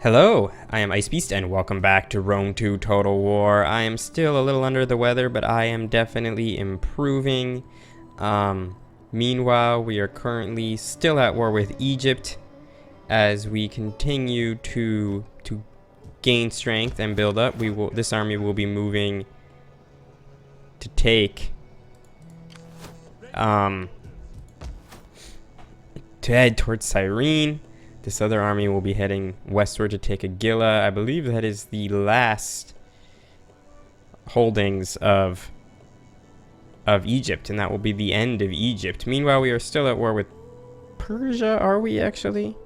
Hello, I am IceBeast and welcome back to Rome 2 Total War. I am still a little under the weather, but I am definitely improving. Meanwhile, we are currently still at war with Egypt as we continue to gain strength and build up. This army will be moving to take to head towards Cyrene. This other army will be heading westward to take Agila. I believe that is the last holdings of Egypt, and that will be the end of Egypt. Meanwhile, we are still at war with Persia, are we actually?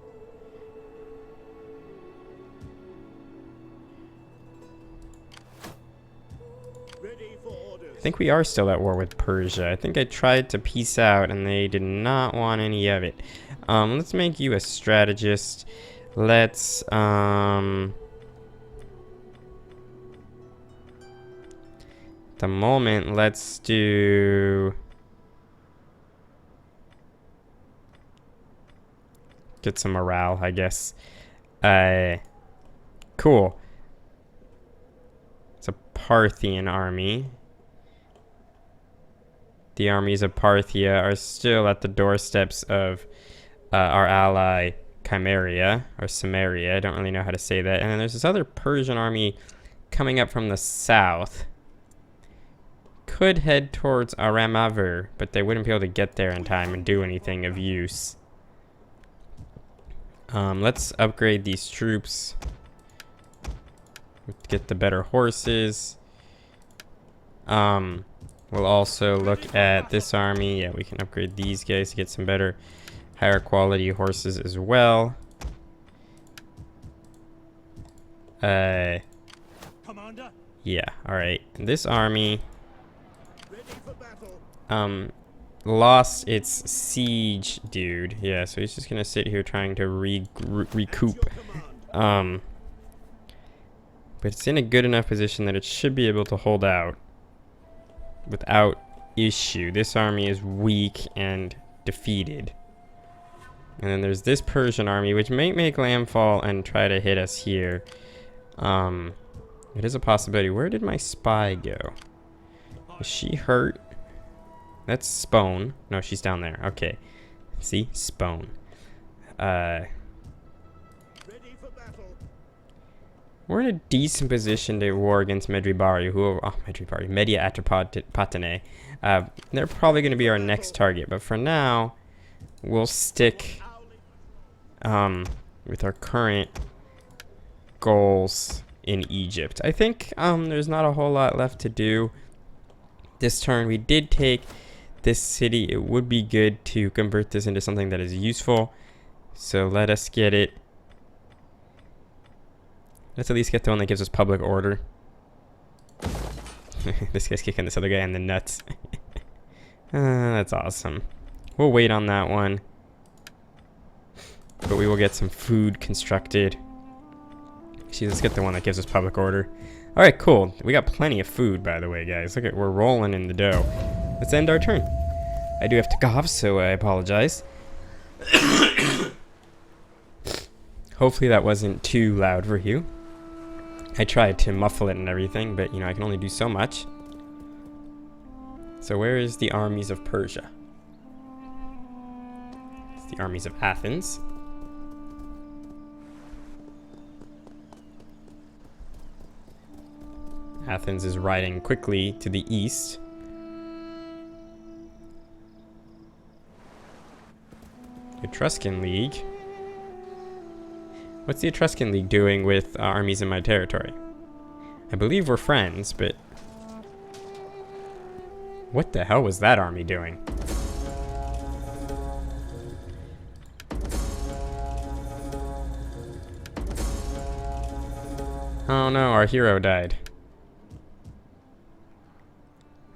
I think we are still at war with Persia. I think I tried to peace out and they did not want any of it. Let's make you a strategist. Let's at the moment, let's do get some morale, I guess. Cool. It's a Parthian army. The armies of Parthia are still at the doorsteps of our ally Chimeria, or Samaria. I don't really know how to say that. And then there's this other Persian army coming up from the south. Could head towards Aramavir, but they wouldn't be able to get there in time and do anything of use. Let's upgrade these troops. Get the better horses. We'll also look at this army. Yeah, we can upgrade these guys to get some better, higher quality horses as well. Commander? Yeah, alright. This army lost its siege dude. Yeah, so he's just gonna sit here trying to recoup. But it's in a good enough position that it should be able to hold out without issue. This army is weak and defeated. And then there's this Persian army, which may make landfall and try to hit us here. It is a possibility. Where did my spy go? Is she hurt? That's Spone. No, she's down there. Okay. See? Spone. We're in a decent position to war against Medjugorje, Media Atropatene. They're probably going to be our next target, but for now, we'll stick with our current goals in Egypt. I think there's not a whole lot left to do this turn. We did take this city. It would be good to convert this into something that is useful, so let us get it. Let's at least get the one that gives us public order. This guy's kicking this other guy in the nuts. That's awesome. We'll wait on that one. But we will get some food constructed. See, let's get the one that gives us public order. Alright, cool. We got plenty of food, by the way, guys. Look at, we're rolling in the dough. Let's end our turn. I do have to cough, so I apologize. Hopefully that wasn't too loud for you. I tried to muffle it and everything, but, you know, I can only do so much. So where is the armies of Persia? It's the armies of Athens. Athens is riding quickly to the east. Etruscan League. What's the Etruscan League doing with armies in my territory? I believe we're friends, but what the hell was that army doing? Oh no, our hero died.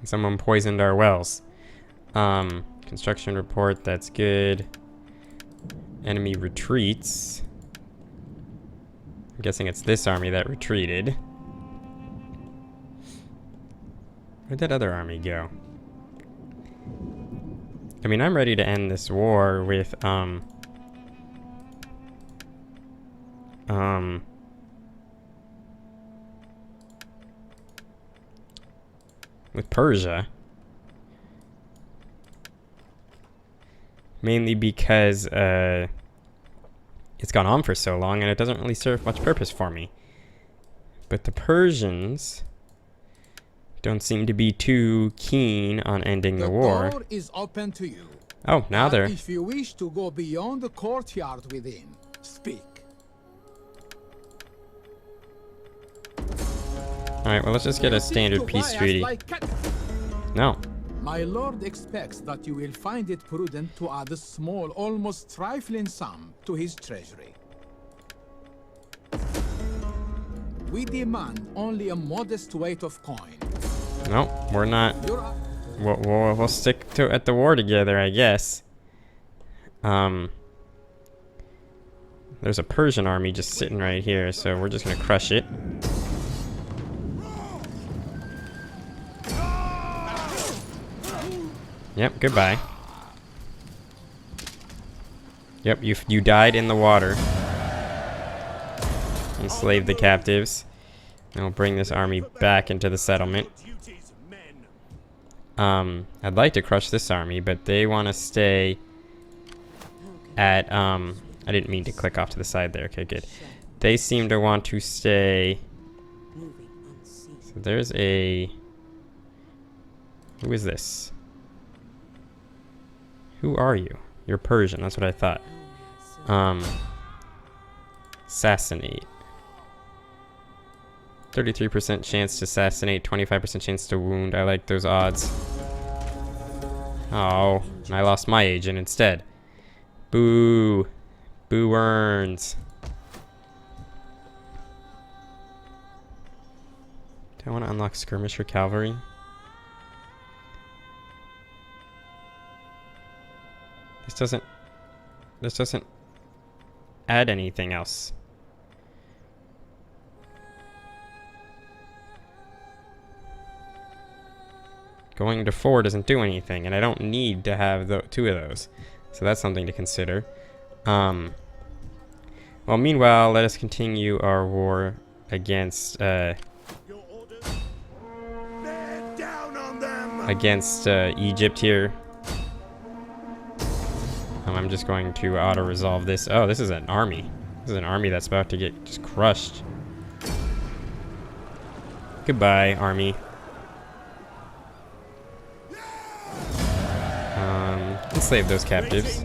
Someone poisoned our wells. Construction report, that's good. Enemy retreats. I'm guessing it's this army that retreated. Where'd that other army go? I mean, I'm ready to end this war with with Persia. Mainly because it's gone on for so long and it doesn't really serve much purpose for me. But the Persians don't seem to be too keen on ending the war. The door is open to you. Oh, now they're... If you wish to go beyond the courtyard within, speak. Alright, well, let's just get a standard peace treaty. No. My lord expects that you will find it prudent to add a small, almost trifling sum to his treasury. We demand only a modest weight of coin. No, we're not. We'll stick to at the war together, I guess. There's a Persian army just sitting right here, so we're just gonna crush it. Yep, goodbye. Yep, you died in the water. Enslave the captives. And we'll bring this army back into the settlement. I'd like to crush this army, but they want to stay at, I didn't mean to click off to the side there. Okay, good. They seem to want to stay. So there's a... Who is this? Who are you? You're Persian, that's what I thought. Assassinate. 33% chance to assassinate, 25% chance to wound. I like those odds. Oh, and I lost my agent instead. Boo. Boo earns. Do I want to unlock skirmisher cavalry? This doesn't add anything else. Going to 4 doesn't do anything, and I don't need to have 2 of those. So that's something to consider. Well, meanwhile, let us continue our war against Egypt here. I'm just going to auto-resolve this. Oh, this is an army. This is an army that's about to get just crushed. Goodbye, army. Enslave those captives.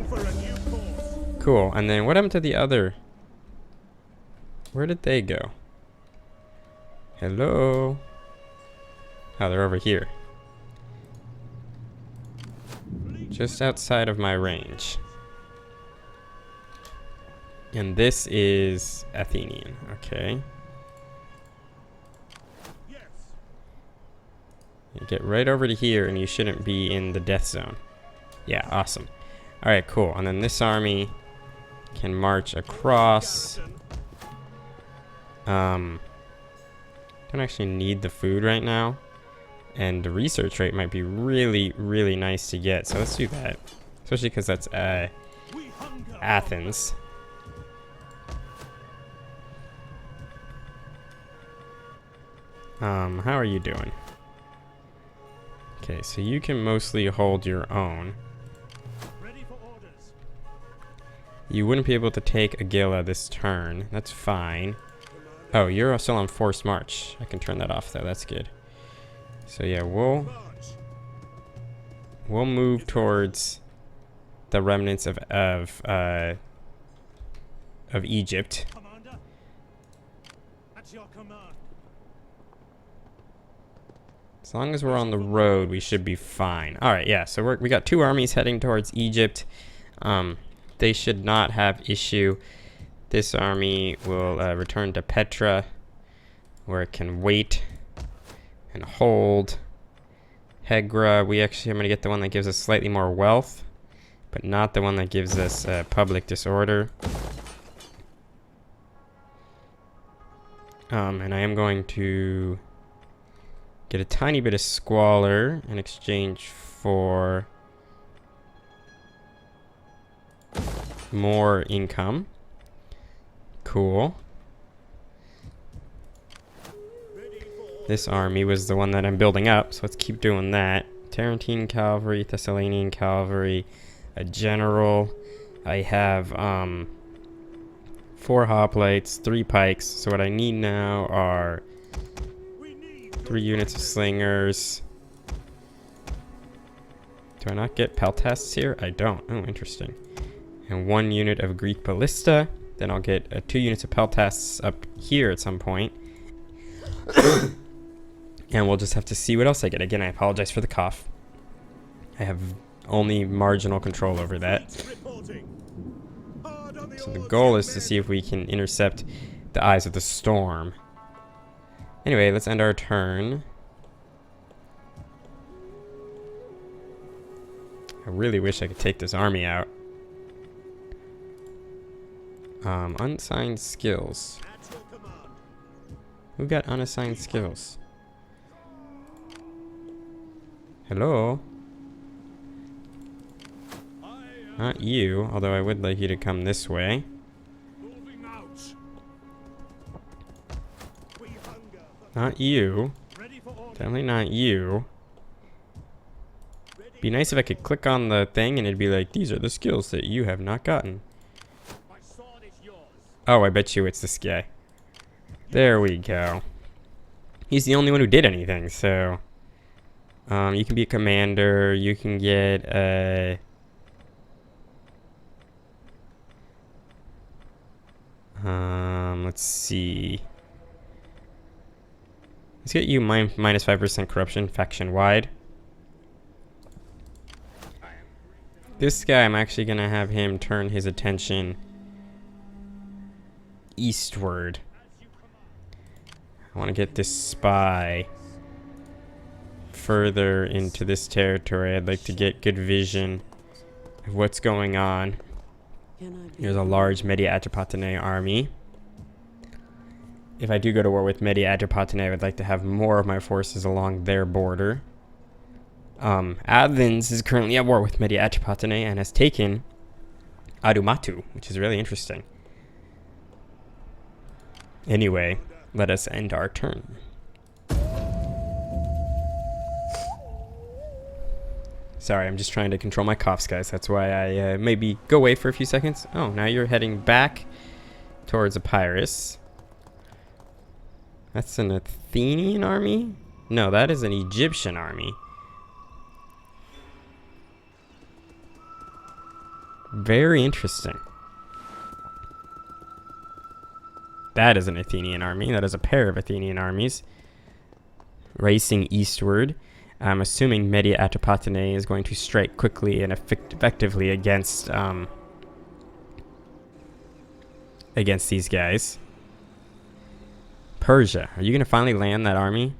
Cool. And then what happened to the other? Where did they go? Hello? Oh, they're over here. Just outside of my range. And this is Athenian. Okay. You get right over to here and you shouldn't be in the death zone. Yeah, awesome. Alright, cool. And then this army can march across. Don't actually need the food right now. And the research rate might be really, really nice to get. So let's do that. Especially because that's Athens. How are you doing? Okay, so you can mostly hold your own. You wouldn't be able to take Agila this turn. That's fine. Oh, you're still on forced march. I can turn that off though. That's good. So yeah, we'll move towards the remnants of Egypt. As long as we're on the road, we should be fine. All right, yeah. So we got 2 armies heading towards Egypt. They should not have issue. This army will return to Petra, where it can wait and hold. Hegra, I'm going to get the one that gives us slightly more wealth, but not the one that gives us public disorder. And I am going to get a tiny bit of squalor in exchange for more income. Cool. This army was the one that I'm building up, so let's keep doing that. Tarentine cavalry, Thessalian cavalry, a general. I have 4 hoplites, 3 pikes. So what I need now are 3 units of slingers. Do I not get peltasts here? I don't. Oh, interesting. And 1 unit of Greek ballista. Then I'll get 2 units of peltasts up here at some point. And we'll just have to see what else I get. Again, I apologize for the cough. I have only marginal control over that. So the goal is to see if we can intercept the eyes of the storm. Anyway, let's end our turn. I really wish I could take this army out. Unassigned skills. Who got unassigned skills? Hello? Not you, although I would like you to come this way. Not you. Definitely not you. Be nice if I could click on the thing and it'd be like, these are the skills that you have not gotten. Oh, I bet you it's this guy. There we go. He's the only one who did anything, so... you can be a commander, you can get a... let's see. Let's get you minus 5% corruption, faction-wide. This guy, I'm actually gonna have him turn his attention eastward. I want to get this spy further into this territory. I'd like to get good vision of what's going on. There's a large Media Atropatene army. If I do go to war with Media Atropatene, I would like to have more of my forces along their border. Athens is currently at war with Media Atropatene and has taken Adumatu, which is really interesting. Anyway, let us end our turn. Sorry, I'm just trying to control my coughs, guys. That's why I maybe go away for a few seconds. Oh, now you're heading back towards Epirus. That's an Athenian army? No, that is an Egyptian army. Very interesting. That is an Athenian army. That is a pair of Athenian armies racing eastward. I'm assuming Media Atropatene is going to strike quickly and effectively against these guys. Persia, are you going to finally land that army?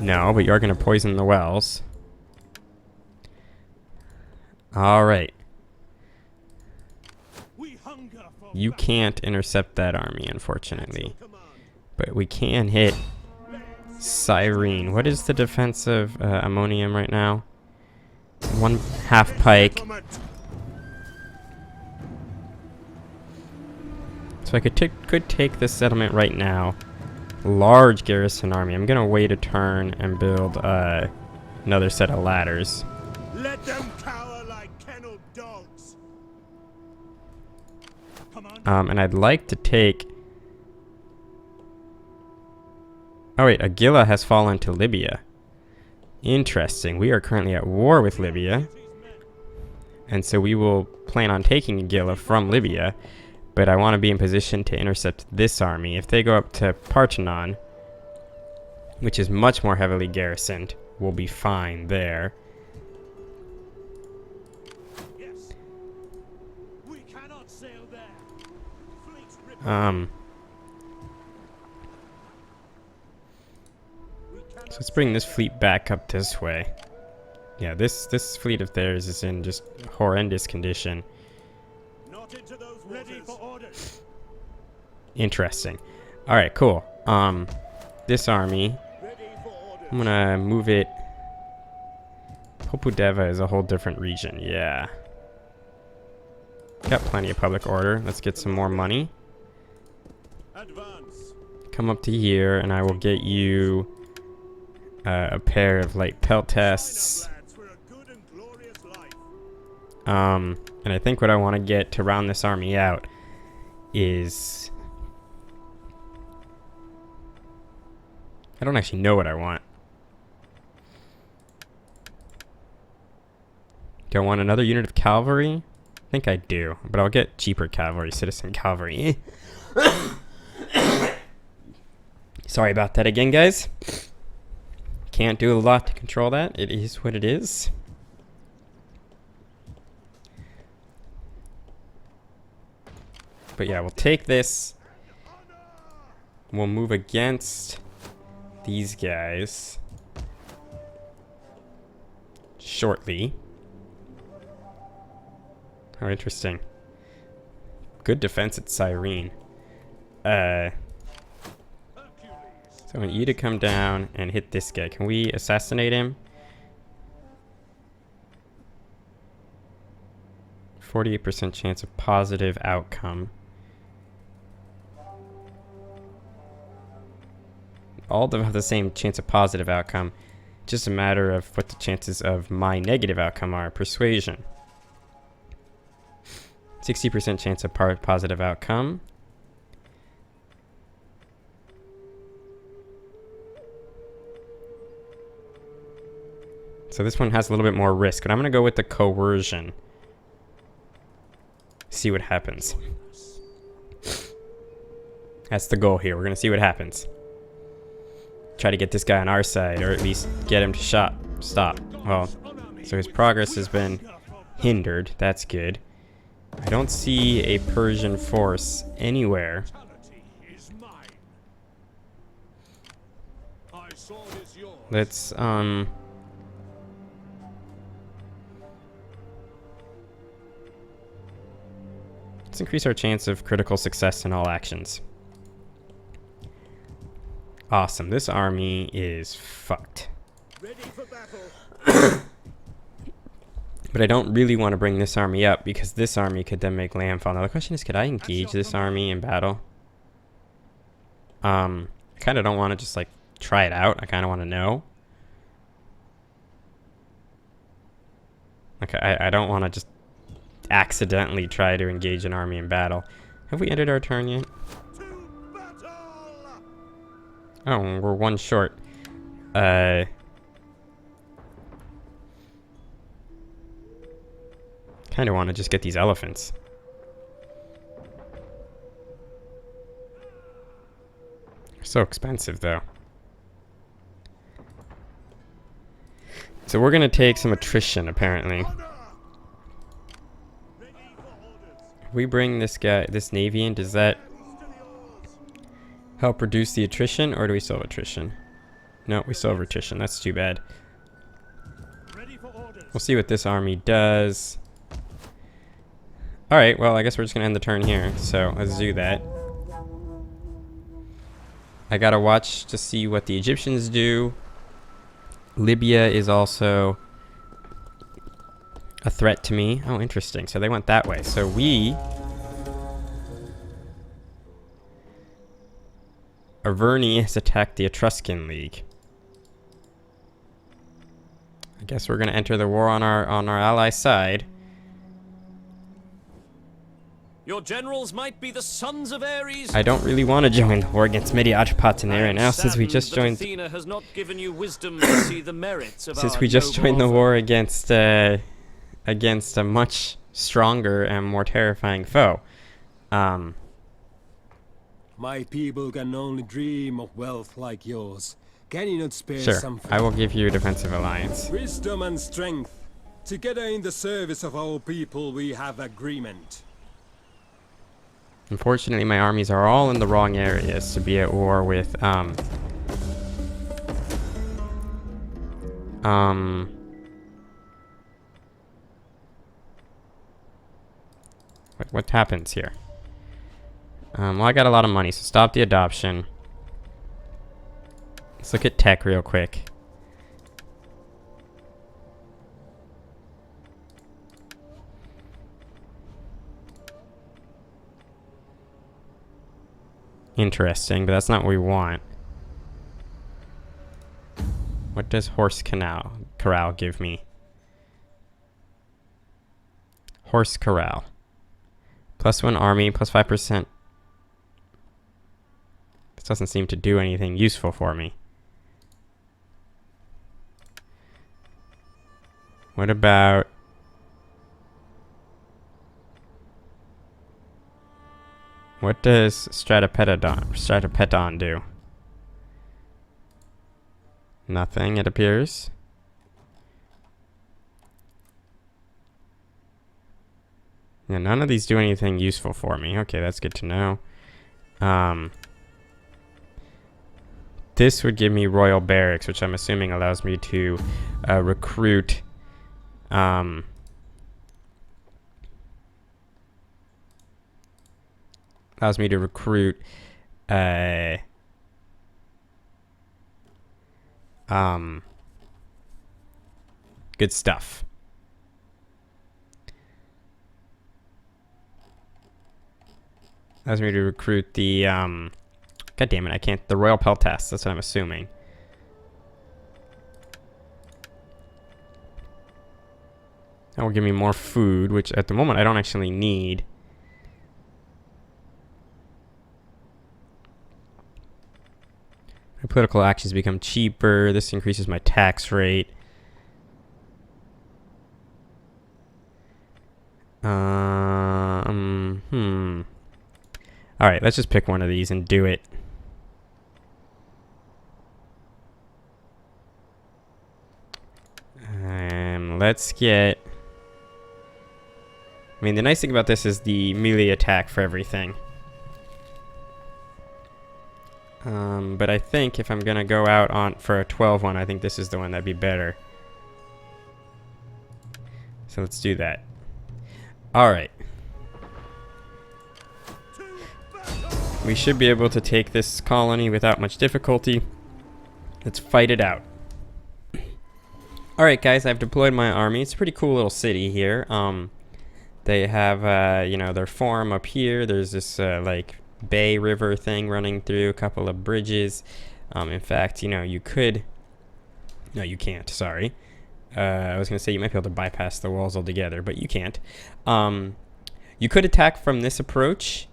No, but you're going to poison the wells. All right. You can't intercept that army, unfortunately. But we can hit Cyrene. What is the defense of ammonium right now? 1/2 pike. So I could take this settlement right now. Large garrison army. I'm gonna wait a turn and build another set of ladders. Let them cower like kenneled dogs. And I'd like to take... Oh wait, Agylla has fallen to Libya. Interesting. We are currently at war with Libya. And so we will plan on taking Agylla from Libya. But I want to be in position to intercept this army. If they go up to Parthenon, which is much more heavily garrisoned, we'll be fine there. So let's bring this fleet back up this way. Yeah, this fleet of theirs is in just horrendous condition. Not into those ready for orders. Interesting. All right, cool. This army, I'm gonna move it. Popudeva is a whole different region. Yeah. Got plenty of public order. Let's get some more money. Advance. come up to here, and I will get you a pair of light pelt tests. And I think what I want to get to round this army out is... I don't actually know what I want. Do I want another unit of cavalry? I think I do, but I'll get cheaper cavalry, citizen cavalry. Sorry about that again, guys. Can't do a lot to control that. It is what it is. But yeah, we'll take this. We'll move against these guys shortly. Oh, interesting. Good defense at Cyrene. So I want you to come down and hit this guy. Can we assassinate him? 48% chance of positive outcome. All have the same chance of positive outcome. Just a matter of what the chances of my negative outcome are. Persuasion. 60% chance of positive outcome. So this one has a little bit more risk, but I'm going to go with the coercion. See what happens. That's the goal here. We're going to see what happens. Try to get this guy on our side, or at least get him to stop. Well, so his progress has been hindered. That's good. I don't see a Persian force anywhere. Let's increase our chance of critical success in all actions. Awesome. This army is fucked. Ready for battle. But I don't really want to bring this army up because this army could then make landfall. Now the question is, could I engage this army in battle? I kind of don't want to just like try it out. I kind of want to know. Okay, I don't want to just accidentally try to engage an army in battle. Have we ended our turn yet? Oh, we're one short. Kind of want to just get these elephants. They're so expensive, though. So we're gonna take some attrition, apparently. If we bring this guy, this navy in, does that help reduce the attrition, or do we still have attrition? No, we still have attrition. That's too bad. We'll see what this army does. Alright, well, I guess we're just gonna end the turn here. So, let's do that. I gotta watch to see what the Egyptians do. Libya is also a threat to me. Oh, interesting. So they went that way. So we... Averni has attacked the Etruscan League. I guess we're gonna enter the war on our ally side. Your generals might be the sons of Ares. I don't really want to join the war against Mediapatanera now, since we just joined. Athena has not given you wisdom to see the merits of since we just joined the war against a much stronger and more terrifying foe. My people can only dream of wealth like yours. Can you not spare Sure, something? I will give you a defensive alliance. Wisdom and strength. Together in the service of our people we have agreement. Unfortunately, my armies are all in the wrong areas to be at war with, What happens here? Well, I got a lot of money, so stop the adoption. Let's look at tech real quick. interesting, but that's not what we want. What does horse corral give me? Horse corral. +1 army, +5%. This doesn't seem to do anything useful for me. What about... What does Stratopeton do? Nothing, it appears. Yeah, none of these do anything useful for me. Okay, that's good to know. This would give me Royal Barracks, which I'm assuming allows me to recruit... allows me to recruit good stuff. Allows me to recruit the God damn it, I can't, the Royal Peltasts, that's what I'm assuming. That will give me more food, which at the moment I don't actually need. My political actions become cheaper. This increases my tax rate. Alright, let's just pick one of these and do it. Let's get... I mean, the nice thing about this is the melee attack for everything. But I think if I'm gonna go out on for a 12 one, I think this is the one that'd be better. So let's do that. Alright. We should be able to take this colony without much difficulty. Let's fight it out. Alright guys, I've deployed my army. It's a pretty cool little city here. They have, you know, their forum up here. There's this, like, bay river thing running through, a couple of bridges. In fact, you know, you could... No, you can't, sorry. I was going to say you might be able to bypass the walls altogether, but you can't. You could attack from this approach.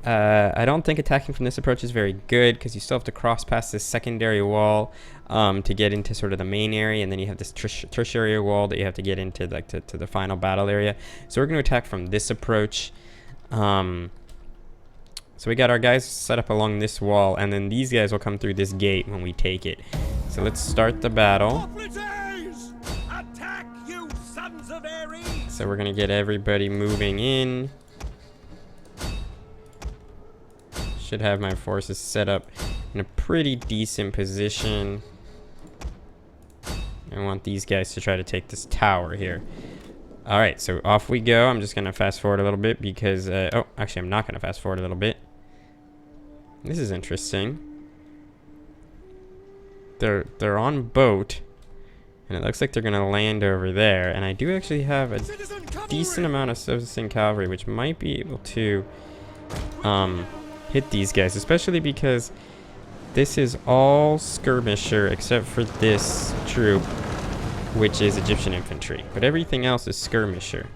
I don't think attacking from this approach is very good because you still have to cross past this secondary wall to get into sort of the main area, and then you have this tertiary wall that you have to get into, like, to the final battle area. So we're going to attack from this approach. So we got our guys set up along this wall, and then these guys will come through this gate when we take it. So let's start the battle. Attack, you sons of Ares! So we're gonna get everybody moving in. Should have my forces set up in a pretty decent position. I want these guys to try to take this tower here. Alright, so off we go. I'm just gonna fast forward a little bit because oh, actually I'm not gonna fast forward a little bit. This is interesting. They're on boat, and it looks like they're gonna land over there. And I do actually have a decent amount of citizen cavalry, which might be able to hit these guys, especially because this is all skirmisher except for this troop, which is Egyptian infantry, but everything else is skirmisher.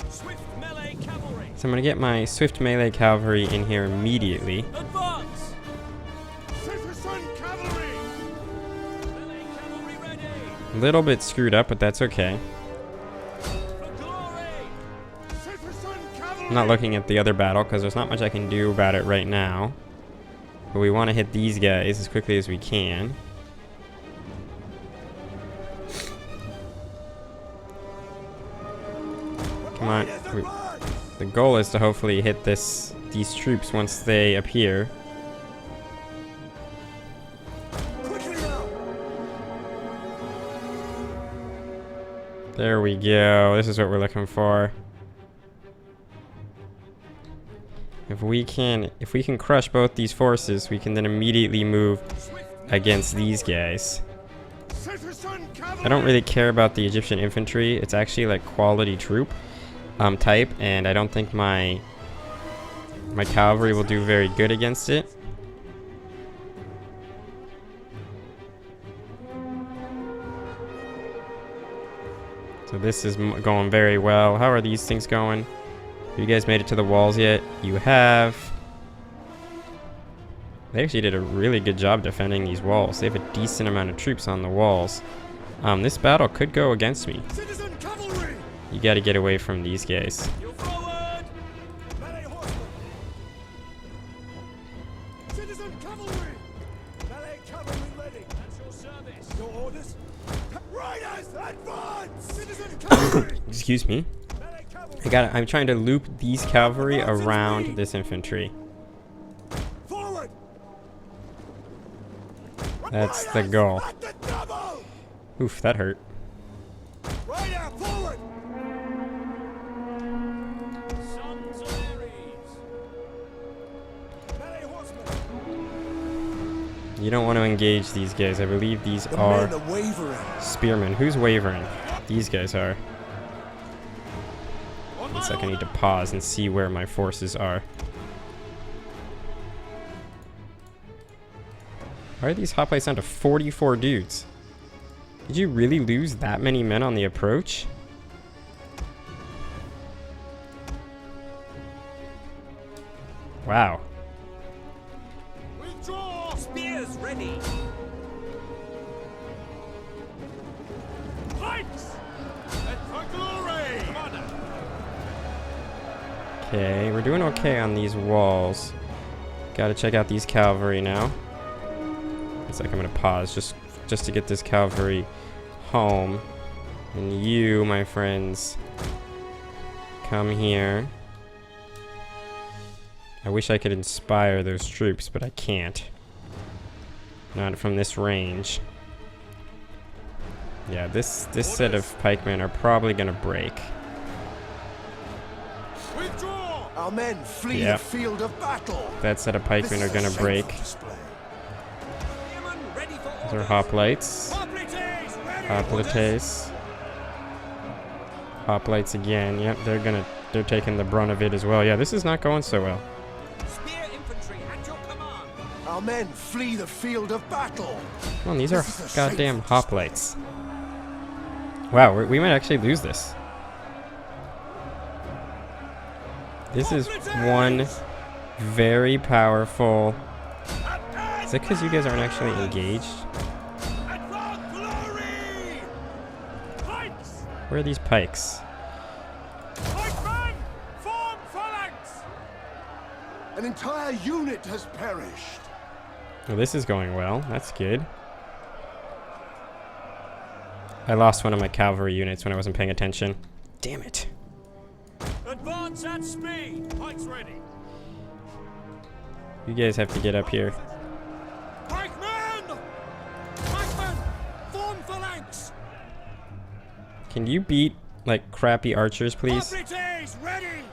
Swift melee cavalry. So I'm gonna get my swift melee cavalry in here immediately. Advance! Citizen cavalry! Melee cavalry ready! A little bit screwed up, but that's okay. For glory! Citizen cavalry! I'm not looking at the other battle because there's not much I can do about it right now. But we want to hit these guys as quickly as we can. Come on. The goal is to hopefully hit these troops once they appear. There we go. This is what we're looking for. If we can crush both these forces, we can then immediately move against these guys. I don't really care about the Egyptian infantry. It's actually like quality troop. type, and I don't think my cavalry will do very good against it. So this is going very well. How are these things going? Have you guys made it to the walls yet? You have. They actually did a really good job defending these walls. They have a decent amount of troops on the walls. This battle could go against me. Citizen cavalry! You gotta get away from these guys. You're forward! Melee horsemen! Citizen cavalry! Melee cavalry ready! That's your service! Your orders? Riders, advance! Citizen cavalry! Excuse me. Melee cavalry! I'm trying to loop these cavalry around this infantry. Forward! That's the goal. At the double! Oof, that hurt. Rider, forward! Sons of Ares. Melee horsemen! You don't want to engage these guys. I believe these The are men are wavering. spearmen. Who's wavering? These guys are. One second, I need to pause and see where my forces are. Why are these hoplites down to 44 dudes? Did you really lose that many men on the approach? Wow. Withdraw! Spears ready. Pikes! And for glory! Commander! Okay, we're doing okay on these walls. Gotta check out these cavalry now. It's like I'm gonna pause just to get this cavalry home. And you, my friends, come here. I wish I could inspire those troops, but I can't. Not from this range. Yeah, this set of pikemen are probably gonna break. Withdraw! Our men flee Yeah. the field of battle. That set of pikemen are gonna break. Display. Spearmen ready for Those are orders. hoplites. Hoplites, ready! Hoplites. Hoplites again. Yep, they're taking the brunt of it as well. Yeah, this is not going so well. Spear infantry at your command. Our men flee the field of battle. Come on, these are This is a goddamn shameful hoplites. Wow, we might actually lose this. This is one very powerful. Is it because you guys aren't actually engaged? Advance glory! Pikes! Where are these pikes? Pikemen! Form phalanx! An entire unit has perished. Well, this is going well. That's good. I lost one of my cavalry units when I wasn't paying attention. Damn it. Advance at speed! Pikes ready! You guys have to get up here. Pikemen! Pikemen! Form phalanx! Can you beat, like, crappy archers, please? Hoplites, ready!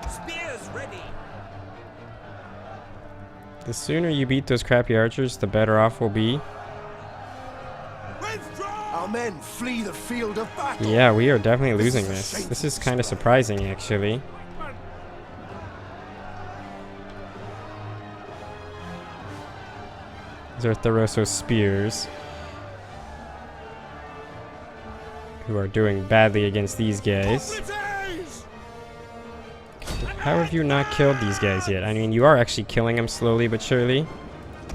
Spears ready. The sooner you beat those crappy archers, the better off we'll be. Withdraw! Our men flee the field of battle. Yeah, we are definitely losing this. This is kind of surprising, actually. These are Thorosos spears, who are doing badly against these guys. Hoplites! How have you not killed these guys yet? I mean, you are actually killing them slowly but surely.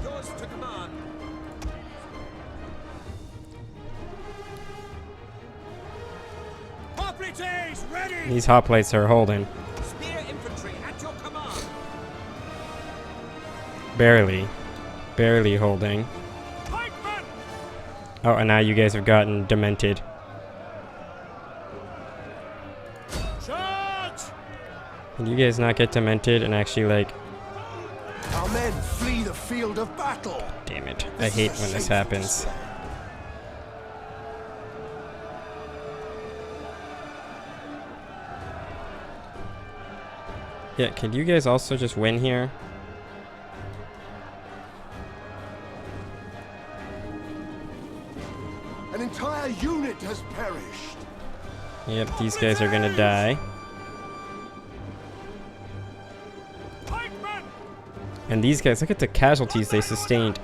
Yours to command. Hoplites, ready! These hoplites are holding. Spear infantry at your command. Barely. Barely holding. Pikemen! Oh, and now you guys have gotten demented. Charge! Can you guys not get demented and actually, like... Our men flee the field of battle. Damn it. I hate when this happens. Yeah, can you guys also just win here? An entire unit unit has perished. Yep, these guys are gonna die. Pikemen! And these guys, look at the casualties they sustained.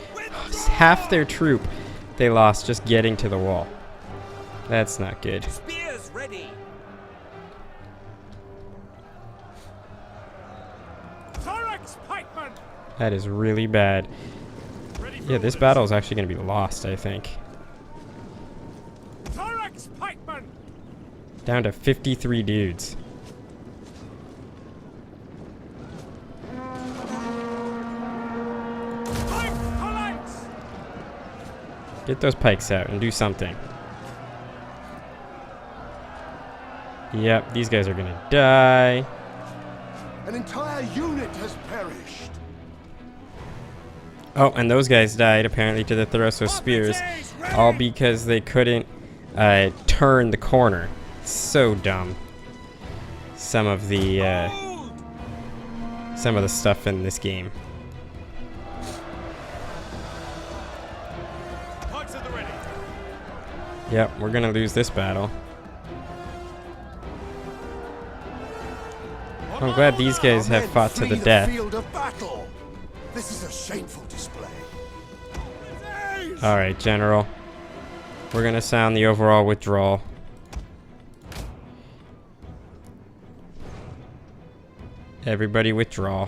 Half their troop they lost just getting to the wall. That's not good. Spears ready. Thorax pikemen! That is really bad. Yeah, this battle is actually going to be lost, I think. Thorax pikemen! Down to 53 dudes. Pike phalanx! Get those pikes out and do something. Yep, these guys are going to die. An entire unit has perished. Oh, and those guys died apparently to the Throsso spears, all because they couldn't turn the corner. So dumb. Some of the stuff in this game. Pikes at the ready. Yep, we're gonna lose this battle. I'm glad these guys have fought to the death. Field of battle. This is a shameful display. Alright, General. We're gonna sound the overall withdrawal. Everybody withdraw.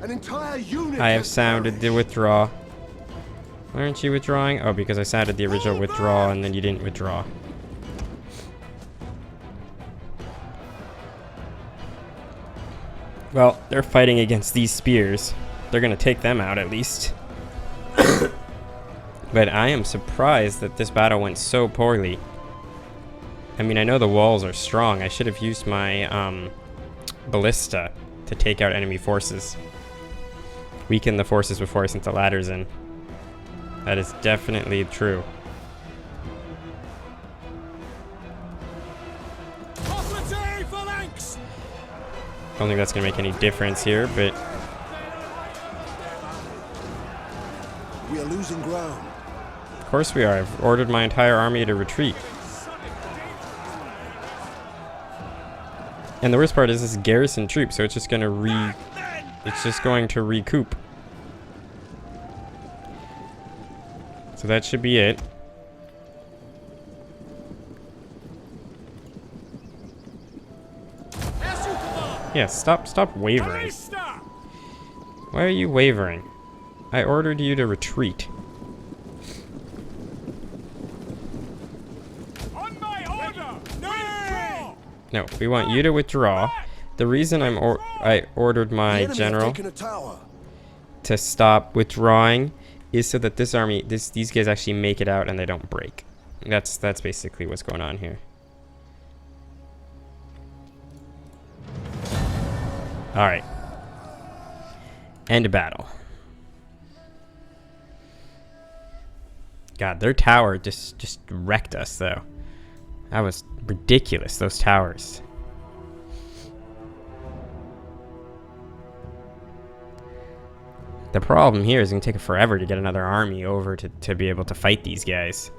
An entire unit I have has sounded the perished. withdraw. Why aren't you withdrawing? Oh, because I sounded the original withdraw and then you didn't withdraw. Well, they're fighting against these spears. They're gonna take them out at least. But I am surprised that this battle went so poorly. I mean, I know the walls are strong. I should have used my ballista to take out enemy forces. Weaken the forces before I sent the ladders in. That is definitely true. Phalanx! Don't think that's gonna make any difference here, but We are losing ground. of course we are. I've ordered my entire army to retreat. And the worst part is this is garrison troops, so it's just gonna recoup. So that should be it. Yeah, stop wavering. Why are you wavering? I ordered you to retreat. On my order! No! No, we want you to withdraw. The reason I ordered my general Taken a tower. to stop withdrawing is so that this army, these guys actually make it out and they don't break. That's basically what's going on here. All right. End of battle. God, their tower just wrecked us though. That was ridiculous, those towers. The problem here is it's gonna take forever to get another army over to be able to fight these guys.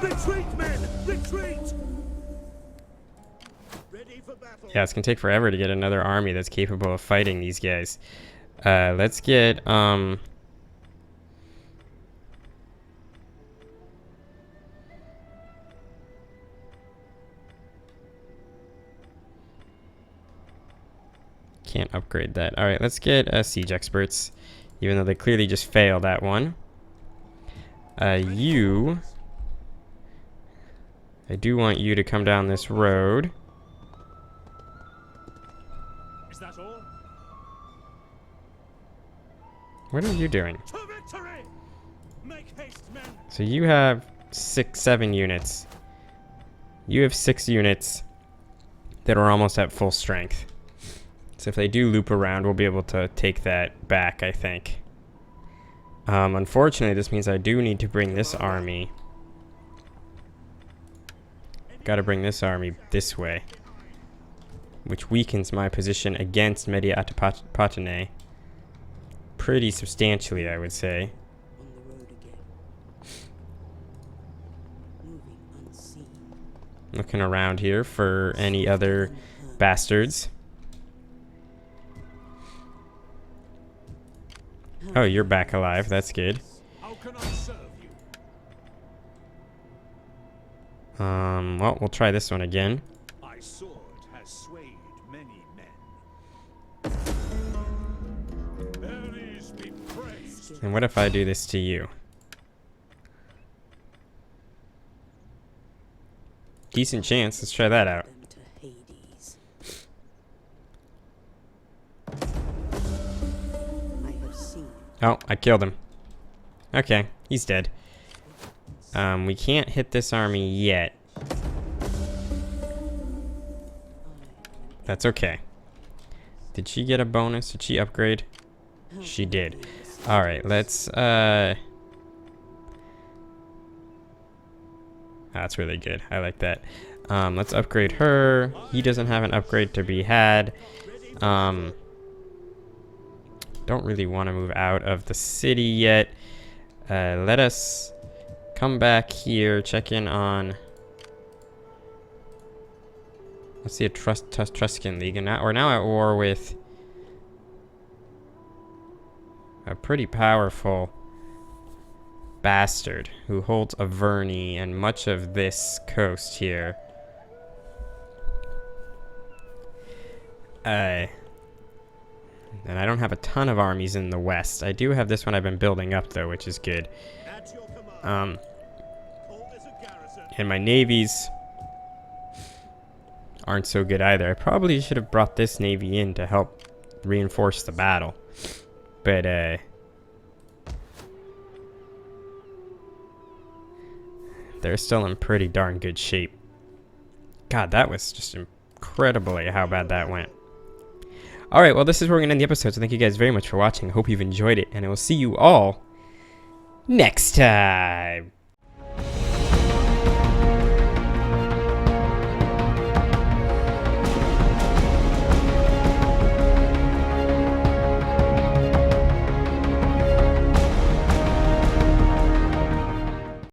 Retreat, men! Retreat! Ready for battle. Yeah, it's gonna take forever to get another army that's capable of fighting these guys. Let's get can't upgrade that. All right, let's get siege experts, even though they clearly just failed that one. I do want you to come down this road. Is that all? What are you doing? To victory! Make haste, men! So you have 7 units. You have 6 units that are almost at full strength. So if they do loop around, we'll be able to take that back, I think. Unfortunately, this means I do need to bring this army. Gotta bring this army this way. which weakens my position against Media Atapatene pretty substantially, I would say. On the road again. Moving unseen. Looking around here for any other bastards. Oh, you're back alive. That's good. How can I serve you? Well, we'll try this one again. My sword has swayed many men. Ares be praised. And what if I do this to you? Decent chance. Let's try that out. Them to Hades. I have seen. Oh, I killed him. Okay, he's dead. We can't hit this army yet. That's okay. Did she get a bonus? Did she upgrade? She did. Alright, let's, that's really good. I like that. Let's upgrade her. He doesn't have an upgrade to be had. Don't really want to move out of the city yet. Let us come back here, check in on... Let's see, a Truscan League. And we're now at war with a pretty powerful bastard who holds Averni and much of this coast here. And I don't have a ton of armies in the west. I do have this one I've been building up though, which is good. At your command. Hold as a garrison. And my navies aren't so good either. I probably should have brought this navy in to help reinforce the battle. But, they're still in pretty darn good shape. God, that was just incredibly how bad that went. Alright, well, this is where we're going to end the episode, so thank you guys very much for watching. I hope you've enjoyed it, and I will see you all next time.